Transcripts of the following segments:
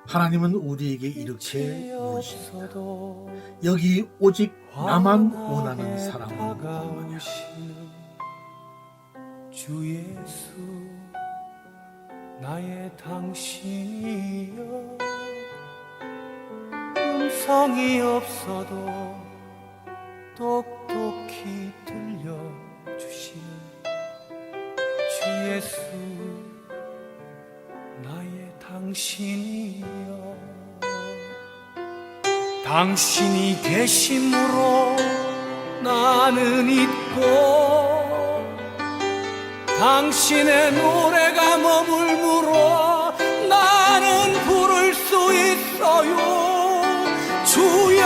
하나님은 우리에게 이렇게 물으십니다. 여기 오직 나만 원하는 사람은 없느냐? 주 예수 나의 당신이여, 음성이 없어도 똑똑히 들려주시는 주 예수 나의 당신이여. 당신이 계심으로 나는 있고, 당신의 노래가 머물므로 나는 부를 수 있어요. 주여,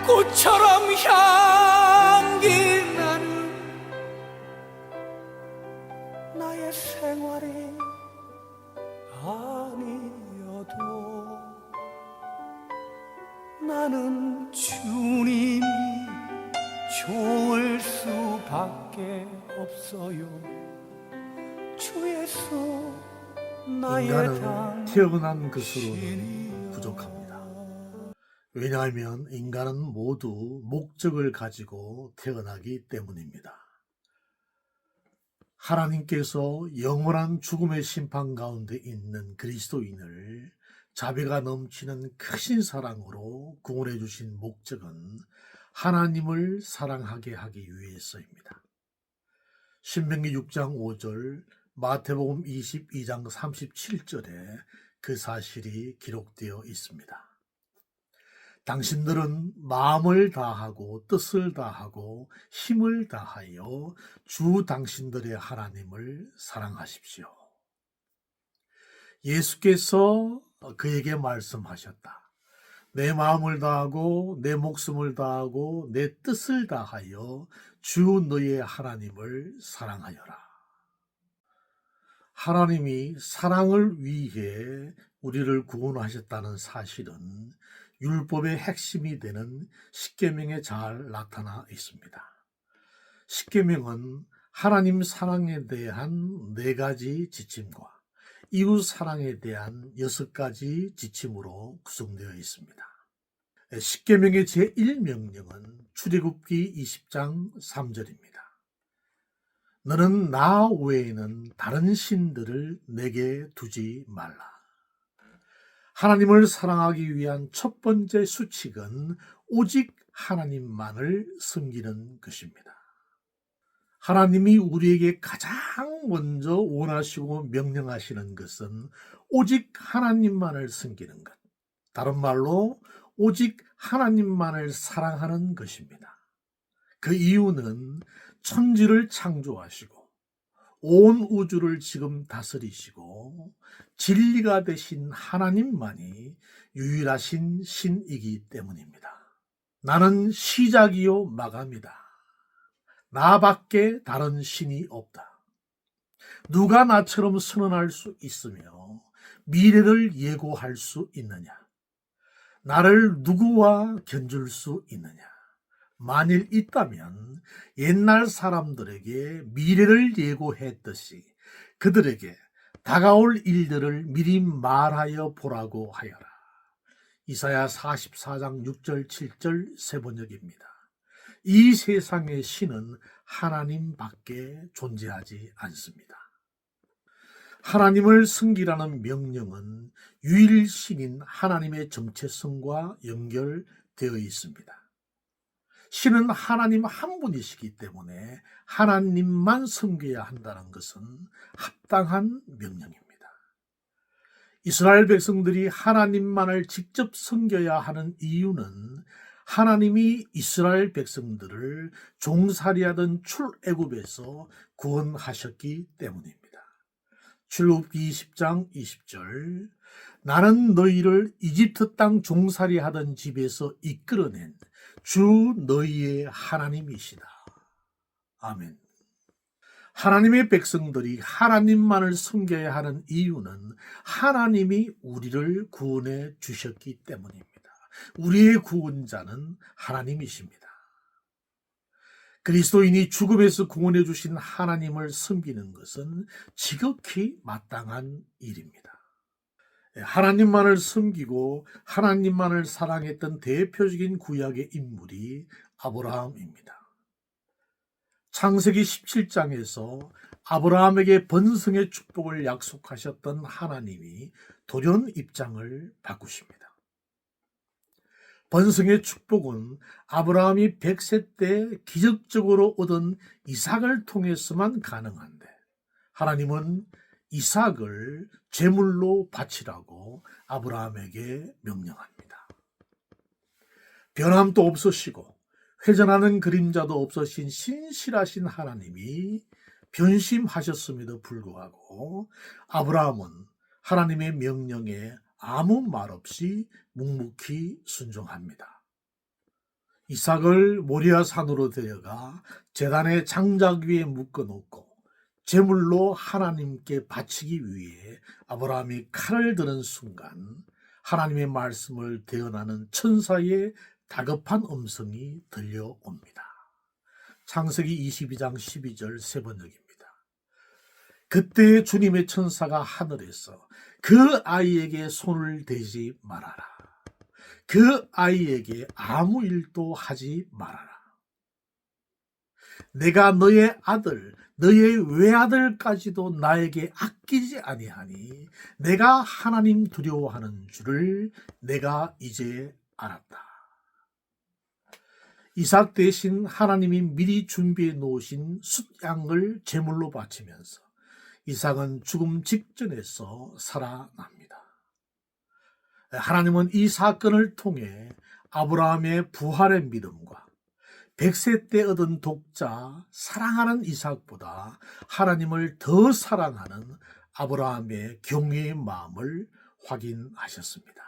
꽃처럼 향기 나는 나의 생활이 아니어도 나는 주님이 좋을 수밖에 없어요. 주 예수 나의 인간은 태어난 것으로는 부족합니다. 왜냐하면 인간은 모두 목적을 가지고 태어나기 때문입니다. 하나님께서 영원한 죽음의 심판 가운데 있는 그리스도인을 자비가 넘치는 크신 사랑으로 구원해 주신 목적은 하나님을 사랑하게 하기 위해서입니다. 신명기 6장 5절, 마태복음 22장 37절에 그 사실이 기록되어 있습니다. 당신들은 마음을 다하고 뜻을 다하고 힘을 다하여 주 당신들의 하나님을 사랑하십시오. 예수께서 그에게 말씀하셨다. 내 마음을 다하고 내 목숨을 다하고 내 뜻을 다하여 주 너의 하나님을 사랑하여라. 하나님이 사랑을 위해 우리를 구원하셨다는 사실은 율법의 핵심이 되는 십계명에 잘 나타나 있습니다. 십계명은 하나님 사랑에 대한 4가지 지침과 이웃 사랑에 대한 6가지 지침으로 구성되어 있습니다. 십계명의 제1명령은 출애굽기 20장 3절입니다. 너는 나 외에는 다른 신들을 내게 두지 말라. 하나님을 사랑하기 위한 첫 번째 수칙은 오직 하나님만을 섬기는 것입니다. 하나님이 우리에게 가장 먼저 원하시고 명령하시는 것은 오직 하나님만을 섬기는 것. 다른 말로 오직 하나님만을 사랑하는 것입니다. 그 이유는 천지를 창조하시고 온 우주를 지금 다스리시고 진리가 되신 하나님만이 유일하신 신이기 때문입니다. 나는 시작이요 마감이다. 나밖에 다른 신이 없다. 누가 나처럼 선언할 수 있으며 미래를 예고할 수 있느냐? 나를 누구와 견줄 수 있느냐? 만일 있다면 옛날 사람들에게 미래를 예고했듯이 그들에게 다가올 일들을 미리 말하여 보라고 하여라. 이사야 44장 6절 7절 세번역입니다. 이 세상의 신은 하나님밖에 존재하지 않습니다. 하나님을 섬기라는 명령은 유일신인 하나님의 정체성과 연결되어 있습니다. 신은 하나님 한 분이시기 때문에 하나님만 섬겨야 한다는 것은 합당한 명령입니다. 이스라엘 백성들이 하나님만을 직접 섬겨야 하는 이유는 하나님이 이스라엘 백성들을 종살이하던 출애굽에서 구원하셨기 때문입니다. 출애굽기 20장 20절, 나는 너희를 이집트 땅 종살이하던 집에서 이끌어낸 주 너희의 하나님이시다. 아멘. 하나님의 백성들이 하나님만을 섬겨야 하는 이유는 하나님이 우리를 구원해 주셨기 때문입니다. 우리의 구원자는 하나님이십니다. 그리스도인이 죽음에서 구원해 주신 하나님을 섬기는 것은 지극히 마땅한 일입니다. 하나님만을 섬기고 하나님만을 사랑했던 대표적인 구약의 인물이 아브라함입니다. 창세기 17장에서 아브라함에게 번성의 축복을 약속하셨던 하나님이 돌연 입장을 바꾸십니다. 번성의 축복은 아브라함이 100세 때 기적적으로 얻은 이삭을 통해서만 가능한데, 하나님은 이삭을 제물로 바치라고 아브라함에게 명령합니다. 변함도 없으시고 회전하는 그림자도 없으신 신실하신 하나님이 변심하셨음에도 불구하고 아브라함은 하나님의 명령에 아무 말 없이 묵묵히 순종합니다. 이삭을 모리아 산으로 데려가 제단의 장작 위에 묶어놓고 제물로 하나님께 바치기 위해 아브라함이 칼을 드는 순간 하나님의 말씀을 대언하는 천사의 다급한 음성이 들려옵니다. 창세기 22장 12절 세 번역입니다. 그때 주님의 천사가 하늘에서 그 아이에게 손을 대지 말아라. 그 아이에게 아무 일도 하지 말아라. 내가 너의 아들, 너의 외아들까지도 나에게 아끼지 아니하니 내가 하나님 두려워하는 줄을 내가 이제 알았다. 이삭 대신 하나님이 미리 준비해 놓으신 숫양을 제물로 바치면서 이삭은 죽음 직전에서 살아납니다. 하나님은 이 사건을 통해 아브라함의 부활의 믿음과 100세 때 얻은 독자 사랑하는 이삭보다 하나님을 더 사랑하는 아브라함의 경외의 마음을 확인하셨습니다.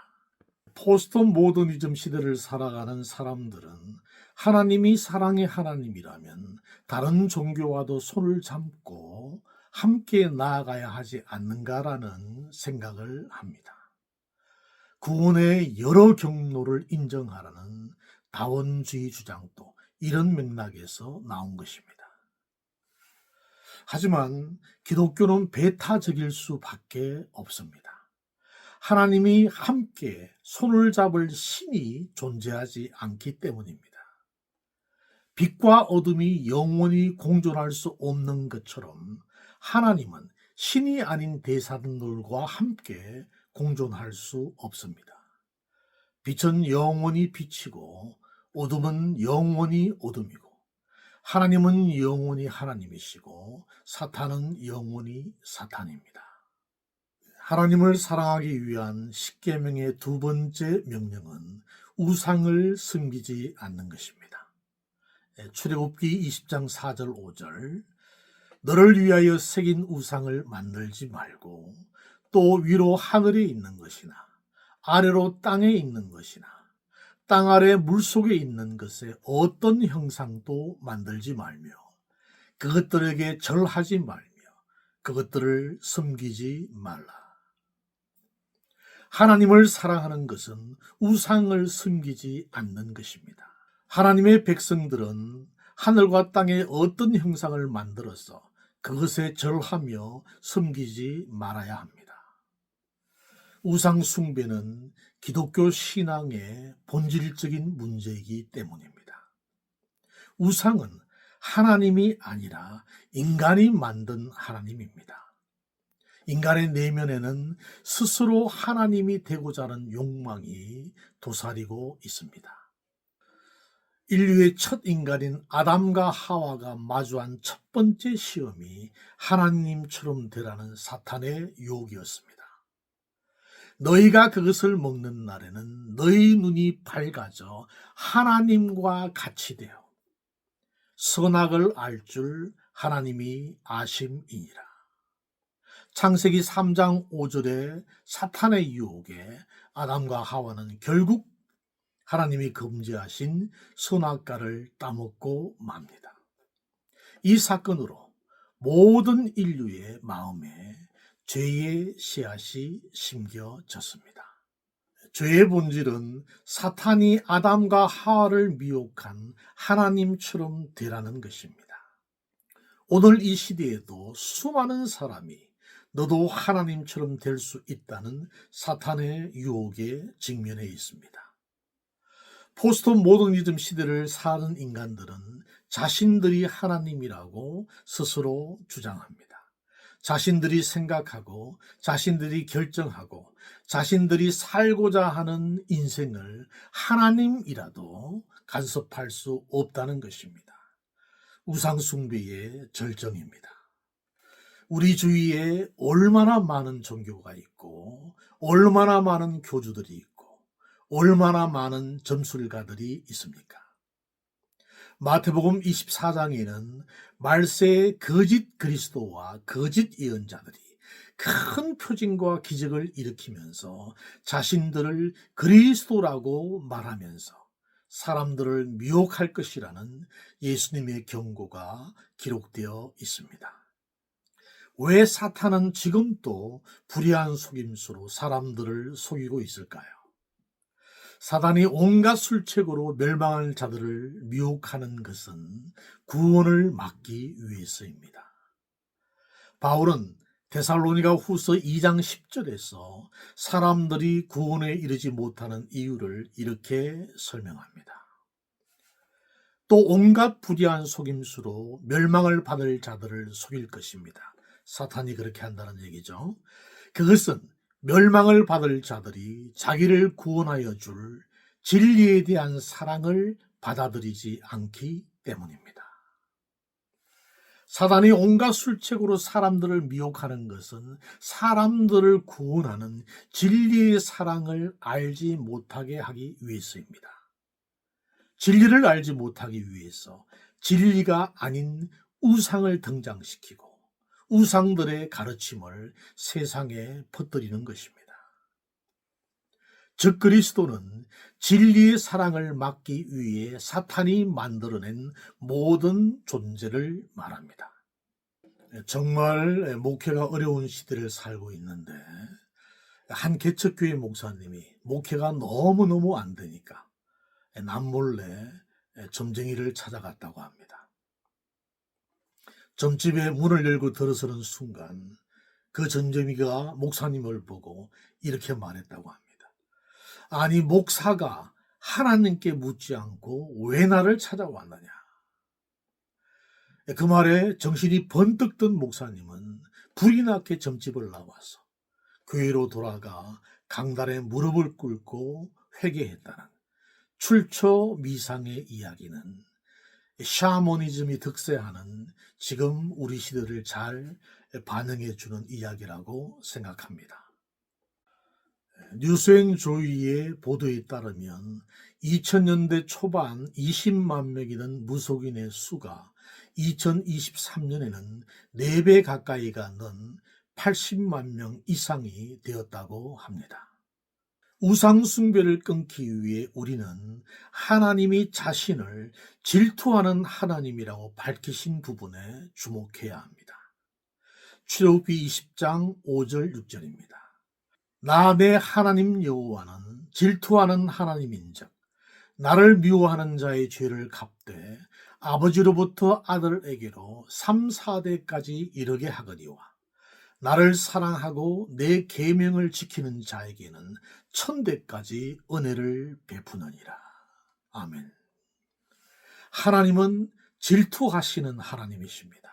포스트 모더니즘 시대를 살아가는 사람들은 하나님이 사랑의 하나님이라면 다른 종교와도 손을 잡고 함께 나아가야 하지 않는가라는 생각을 합니다. 구원의 여러 경로를 인정하라는 다원주의 주장도 이런 맥락에서 나온 것입니다. 하지만 기독교는 배타적일 수밖에 없습니다. 하나님이 함께 손을 잡을 신이 존재하지 않기 때문입니다. 빛과 어둠이 영원히 공존할 수 없는 것처럼 하나님은 신이 아닌 대상들과 함께 공존할 수 없습니다. 빛은 영원히 빛이고 어둠은 영원히 어둠이고 하나님은 영원히 하나님이시고 사탄은 영원히 사탄입니다. 하나님을 사랑하기 위한 십계명의 두 번째 명령은 우상을 섬기지 않는 것입니다. 출애굽기 20장 4절 5절 너를 위하여 새긴 우상을 만들지 말고 또 위로 하늘에 있는 것이나 아래로 땅에 있는 것이나 땅 아래 물속에 있는 것에 어떤 형상도 만들지 말며 그것들에게 절하지 말며 그것들을 섬기지 말라. 하나님을 사랑하는 것은 우상을 섬기지 않는 것입니다. 하나님의 백성들은 하늘과 땅에 어떤 형상을 만들어서 그것에 절하며 섬기지 말아야 합니다. 우상 숭배는 기독교 신앙의 본질적인 문제이기 때문입니다. 우상은 하나님이 아니라 인간이 만든 하나님입니다. 인간의 내면에는 스스로 하나님이 되고자 하는 욕망이 도사리고 있습니다. 인류의 첫 인간인 아담과 하와가 마주한 첫 번째 시험이 하나님처럼 되라는 사탄의 유혹이었습니다. 너희가 그것을 먹는 날에는 너희 눈이 밝아져 하나님과 같이 되어 선악을 알 줄 하나님이 아심이니라. 창세기 3장 5절의 사탄의 유혹에 아담과 하와는 결국 하나님이 금지하신 선악과를 따먹고 맙니다. 이 사건으로 모든 인류의 마음에 죄의 씨앗이 심겨졌습니다. 죄의 본질은 사탄이 아담과 하와를 미혹한 하나님처럼 되라는 것입니다. 오늘 이 시대에도 수많은 사람이 너도 하나님처럼 될 수 있다는 사탄의 유혹에 직면해 있습니다. 포스트 모더니즘 시대를 사는 인간들은 자신들이 하나님이라고 스스로 주장합니다. 자신들이 생각하고 자신들이 결정하고 자신들이 살고자 하는 인생을 하나님이라도 간섭할 수 없다는 것입니다. 우상숭배의 절정입니다. 우리 주위에 얼마나 많은 종교가 있고 얼마나 많은 교주들이 있고 얼마나 많은 점술가들이 있습니까? 마태복음 24장에는 말세의 거짓 그리스도와 거짓 예언자들이 큰 표징과 기적을 일으키면서 자신들을 그리스도라고 말하면서 사람들을 미혹할 것이라는 예수님의 경고가 기록되어 있습니다. 왜 사탄은 지금도 불의한 속임수로 사람들을 속이고 있을까요? 사단이 온갖 술책으로 멸망할 자들을 미혹하는 것은 구원을 막기 위해서입니다. 바울은 데살로니가 후서 2장 10절에서 사람들이 구원에 이르지 못하는 이유를 이렇게 설명합니다. 또 온갖 불의한 속임수로 멸망을 받을 자들을 속일 것입니다. 사탄이 그렇게 한다는 얘기죠. 그것은 멸망을 받을 자들이 자기를 구원하여 줄 진리에 대한 사랑을 받아들이지 않기 때문입니다. 사단이 온갖 술책으로 사람들을 미혹하는 것은 사람들을 구원하는 진리의 사랑을 알지 못하게 하기 위해서입니다. 진리를 알지 못하기 위해서 진리가 아닌 우상을 등장시키고 우상들의 가르침을 세상에 퍼뜨리는 것입니다. 즉 그리스도는 진리의 사랑을 막기 위해 사탄이 만들어낸 모든 존재를 말합니다. 정말 목회가 어려운 시대를 살고 있는데 한 개척교회 목사님이 목회가 너무너무 안 되니까 남몰래 점쟁이를 찾아갔다고 합니다. 점집에 문을 열고 들어서는 순간 그 점쟁이가 목사님을 보고 이렇게 말했다고 합니다. 아니 목사가 하나님께 묻지 않고 왜 나를 찾아왔느냐. 그 말에 정신이 번뜩 든 목사님은 불이 나게 점집을 나와서 교회로 돌아가 강단에 무릎을 꿇고 회개했다는 출처미상의 이야기는 샤머니즘이 득세하는 지금 우리 시대를 잘 반영해 주는 이야기라고 생각합니다. 뉴스행 조이의 보도에 따르면 2000년대 초반 20만 명이던 무속인의 수가 2023년에는 4배 가까이가 는 80만 명 이상이 되었다고 합니다. 우상 숭배를 끊기 위해 우리는 하나님이 자신을 질투하는 하나님이라고 밝히신 부분에 주목해야 합니다. 출애굽기 20장 5절 6절입니다. 나 내 하나님 여호와는 질투하는 하나님인즉 나를 미워하는 자의 죄를 갚되 아버지로부터 아들에게로 3, 4대까지 이르게 하거니와 나를 사랑하고 내 계명을 지키는 자에게는 1000대까지 은혜를 베푸느니라. 아멘. 하나님은 질투하시는 하나님이십니다.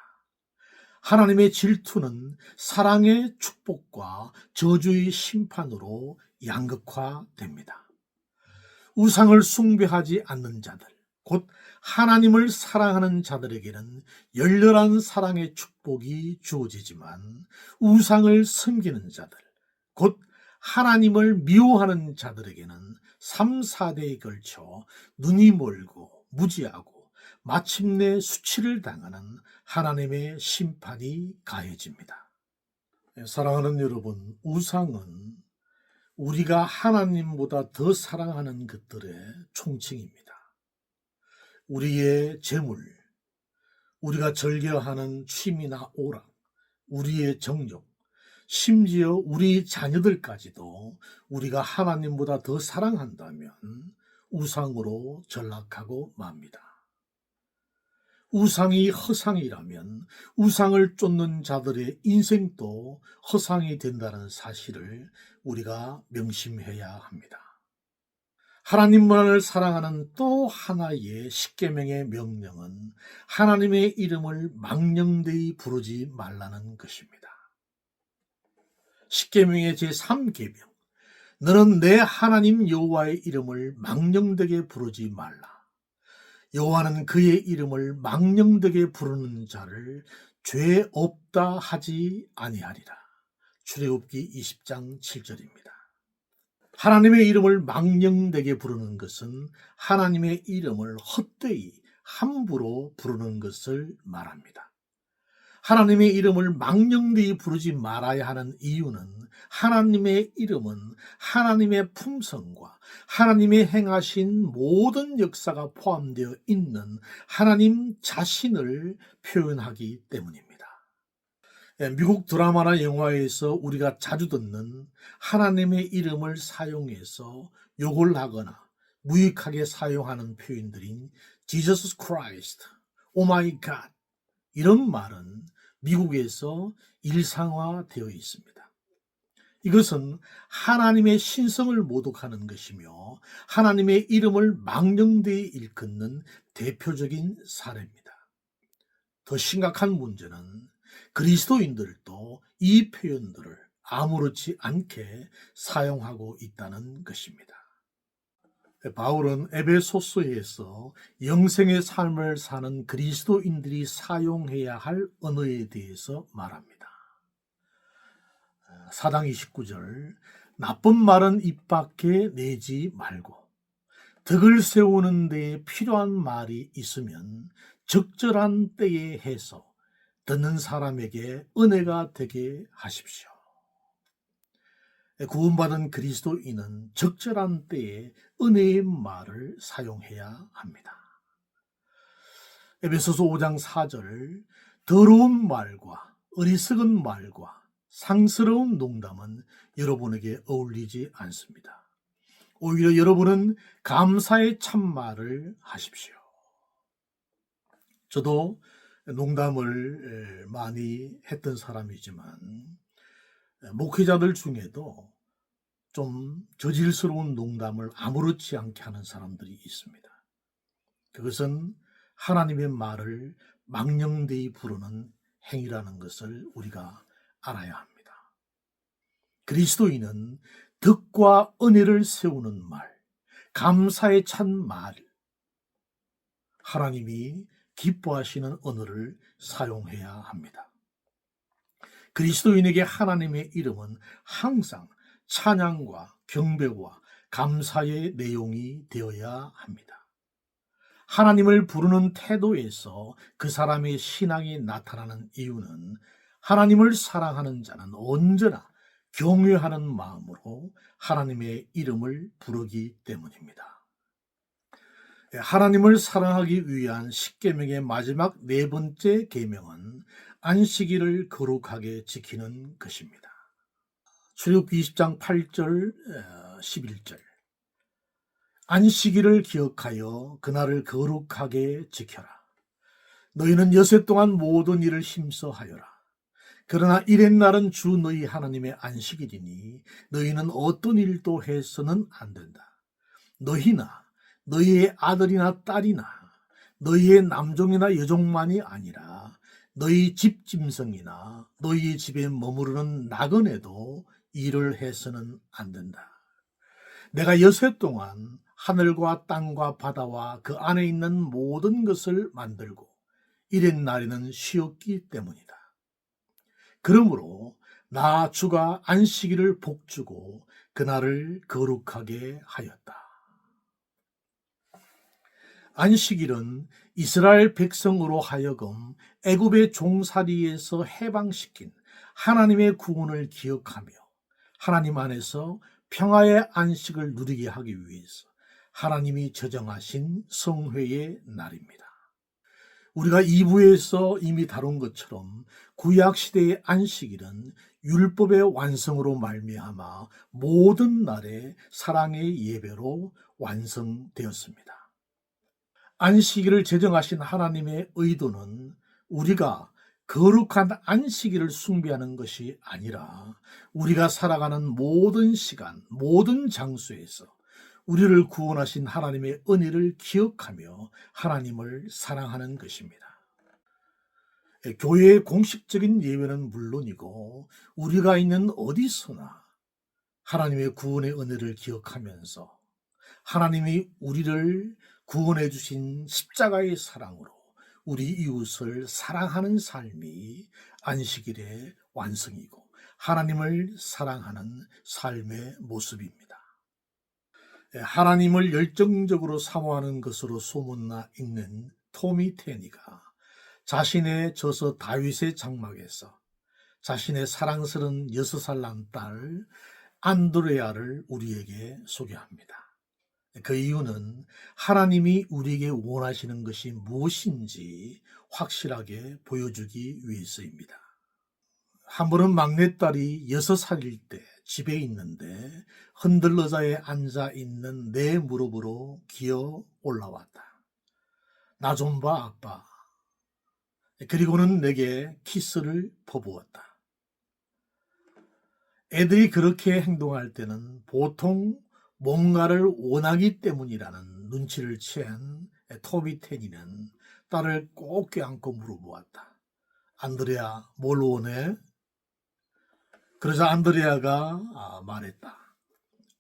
하나님의 질투는 사랑의 축복과 저주의 심판으로 양극화됩니다. 우상을 숭배하지 않는 자들, 곧 하나님을 사랑하는 자들에게는 열렬한 사랑의 축복이 주어지지만 우상을 섬기는 자들, 곧 하나님을 미워하는 자들에게는 3, 4대에 걸쳐 눈이 멀고 무지하고 마침내 수치를 당하는 하나님의 심판이 가해집니다. 사랑하는 여러분, 우상은 우리가 하나님보다 더 사랑하는 것들의 총칭입니다. 우리의 재물, 우리가 즐겨하는 취미나 오락, 우리의 정욕, 심지어 우리 자녀들까지도 우리가 하나님보다 더 사랑한다면 우상으로 전락하고 맙니다. 우상이 허상이라면 우상을 쫓는 자들의 인생도 허상이 된다는 사실을 우리가 명심해야 합니다. 하나님만을 사랑하는 또 하나의 십계명의 명령은 하나님의 이름을 망령되이 부르지 말라는 것입니다. 십계명의 제3계명, 너는 내 하나님 여호와의 이름을 망령되게 부르지 말라. 여호와는 그의 이름을 망령되게 부르는 자를 죄 없다 하지 아니하리라. 출애굽기 20장 7절입니다. 하나님의 이름을 망령되게 부르는 것은 하나님의 이름을 헛되이 함부로 부르는 것을 말합니다. 하나님의 이름을 망령되이 부르지 말아야 하는 이유는 하나님의 이름은 하나님의 품성과 하나님의 행하신 모든 역사가 포함되어 있는 하나님 자신을 표현하기 때문입니다. 미국 드라마나 영화에서 우리가 자주 듣는 하나님의 이름을 사용해서 욕을 하거나 무익하게 사용하는 표현들인 Jesus Christ, Oh my God, 이런 말은 미국에서 일상화되어 있습니다. 이것은 하나님의 신성을 모독하는 것이며 하나님의 이름을 망령되이 일컫는 대표적인 사례입니다. 더 심각한 문제는 그리스도인들도 이 표현들을 아무렇지 않게 사용하고 있다는 것입니다. 바울은 에베소서에서 영생의 삶을 사는 그리스도인들이 사용해야 할 언어에 대해서 말합니다. 4장 29절, 나쁜 말은 입 밖에 내지 말고 덕을 세우는 데에 필요한 말이 있으면 적절한 때에 해서 듣는 사람에게 은혜가 되게 하십시오. 구원받은 그리스도인은 적절한 때에 은혜의 말을 사용해야 합니다. 에베소서 5장 4절, 더러운 말과 어리석은 말과 상스러운 농담은 여러분에게 어울리지 않습니다. 오히려 여러분은 감사의 참말을 하십시오. 저도 농담을 많이 했던 사람이지만 목회자들 중에도 좀 저질스러운 농담을 아무렇지 않게 하는 사람들이 있습니다. 그것은 하나님의 말을 망령되이 부르는 행위라는 것을 우리가 알아야 합니다. 그리스도인은 덕과 은혜를 세우는 말, 감사에 찬 말, 하나님이 기뻐하시는 언어를 사용해야 합니다. 그리스도인에게 하나님의 이름은 항상 찬양과 경배와 감사의 내용이 되어야 합니다. 하나님을 부르는 태도에서 그 사람의 신앙이 나타나는 이유는 하나님을 사랑하는 자는 언제나 경외하는 마음으로 하나님의 이름을 부르기 때문입니다. 하나님을 사랑하기 위한 십계명의 마지막 네 번째 계명은 안식일을 거룩하게 지키는 것입니다. 출애굽기 20장 8절 11절, 안식일을 기억하여 그날을 거룩하게 지켜라. 너희는 여세 동안 모든 일을 힘써 하여라. 그러나 일의 날은 주 너희 하나님의 안식일이니 너희는 어떤 일도 해서는 안 된다. 너희나 너희의 아들이나 딸이나 너희의 남종이나 여종만이 아니라 너희 집 짐승이나 너희 집에 머무르는 나그네도 일을 해서는 안 된다. 내가 여세 동안 하늘과 땅과 바다와 그 안에 있는 모든 것을 만들고 일의 날에는 쉬었기 때문이다. 그러므로 나 주가 안식일을 복주고 그날을 거룩하게 하였다. 안식일은 이스라엘 백성으로 하여금 애굽의 종살이에서 해방시킨 하나님의 구원을 기억하며 하나님 안에서 평화의 안식을 누리게 하기 위해서 하나님이 저정하신 성회의 날입니다. 우리가 2부에서 이미 다룬 것처럼 구약시대의 안식일은 율법의 완성으로 말미암아 모든 날의 사랑의 예배로 완성되었습니다. 안식일을 제정하신 하나님의 의도는 우리가 거룩한 안식일을 숭배하는 것이 아니라 우리가 살아가는 모든 시간, 모든 장소에서 우리를 구원하신 하나님의 은혜를 기억하며 하나님을 사랑하는 것입니다. 교회의 공식적인 예배는 물론이고 우리가 있는 어디서나 하나님의 구원의 은혜를 기억하면서 하나님이 우리를 구원해 주신 십자가의 사랑으로 우리 이웃을 사랑하는 삶이 안식일의 완성이고 하나님을 사랑하는 삶의 모습입니다. 하나님을 열정적으로 사모하는 것으로 소문나 있는 토미 테니가 자신의 저서 다윗의 장막에서 자신의 사랑스러운 6살 난 딸 안드레아를 우리에게 소개합니다. 그 이유는 하나님이 우리에게 원하시는 것이 무엇인지 확실하게 보여주기 위해서입니다. 한 번은 막내딸이 6살일 때 집에 있는데 흔들의자에 앉아 있는 내 무릎으로 기어 올라왔다. 나 좀 봐, 아빠. 그리고는 내게 키스를 퍼부었다. 애들이 그렇게 행동할 때는 보통 뭔가를 원하기 때문이라는 눈치를 채한 토미 테니는 딸을 꼭 껴안고 물어보았다. 안드레아, 뭘 원해? 그러자 안드레아가 말했다.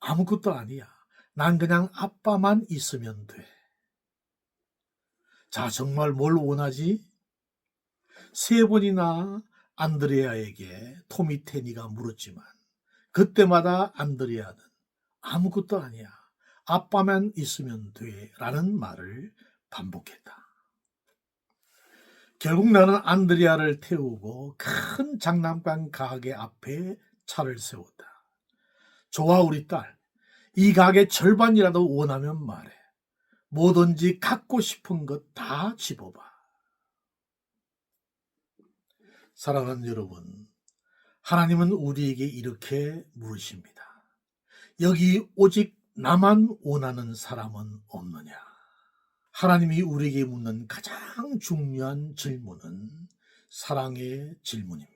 아무것도 아니야. 난 그냥 아빠만 있으면 돼. 자, 정말 뭘 원하지? 3번이나 안드레아에게 토미 테니가 물었지만 그때마다 안드레아는 아무것도 아니야. 아빠만 있으면 돼. 라는 말을 반복했다. 결국 나는 안드레아를 태우고 큰 장난감 가게 앞에 차를 세웠다. 좋아, 우리 딸. 이 가게 절반이라도 원하면 말해. 뭐든지 갖고 싶은 것 다 집어봐. 사랑하는 여러분, 하나님은 우리에게 이렇게 물으십니다. 여기 오직 나만 원하는 사람은 없느냐? 하나님이 우리에게 묻는 가장 중요한 질문은 사랑의 질문입니다.